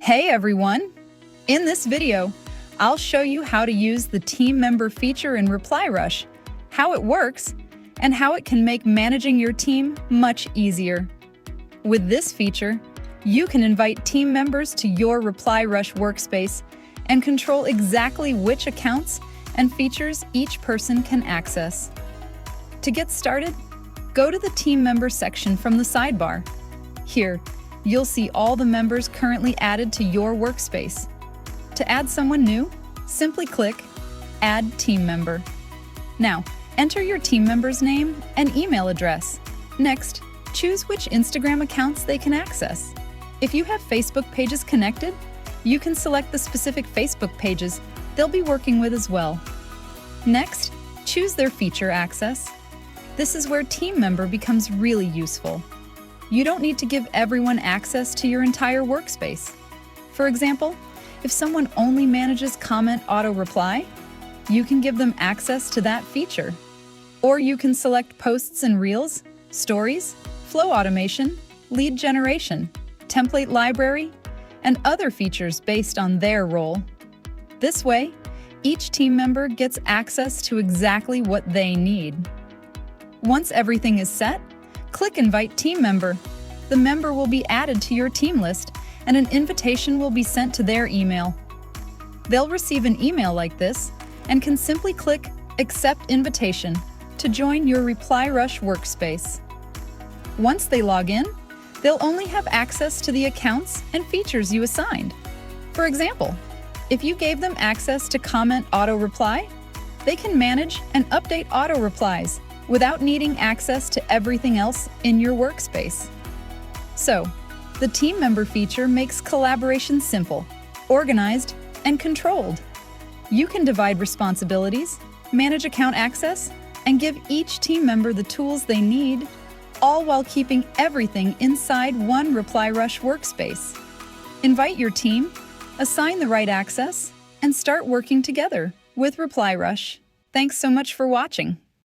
Hey everyone! In this video, I'll show you how to use the Team Member feature in ReplyRush, how it works, and how it can make managing your team much easier. With this feature, you can invite team members to your ReplyRush workspace and control exactly which accounts and features each person can access. To get started, go to the Team Member section from the sidebar. Here, you'll see all the members currently added to your workspace. To add someone new, simply click Add Team Member. Now, enter your team member's name and email address. Next, choose which Instagram accounts they can access. If you have Facebook pages connected, you can select the specific Facebook pages they'll be working with as well. Next, choose their feature access. This is where Team Member becomes really useful. You don't need to give everyone access to your entire workspace. For example, if someone only manages comment auto reply, you can give them access to that feature. Or you can select posts and reels, stories, flow automation, lead generation, template library, and other features based on their role. This way, each team member gets access to exactly what they need. Once everything is set, click Invite Team Member. The member will be added to your team list, and an invitation will be sent to their email. They'll receive an email like this and can simply click Accept Invitation to join your ReplyRush workspace. Once they log in, they'll only have access to the accounts and features you assigned. For example, if you gave them access to comment auto reply, they can manage and update auto replies without needing access to everything else in your workspace. So, the Team Member feature makes collaboration simple, organized, and controlled. You can divide responsibilities, manage account access, and give each team member the tools they need, all while keeping everything inside one ReplyRush workspace. Invite your team, assign the right access, and start working together with ReplyRush. Thanks so much for watching.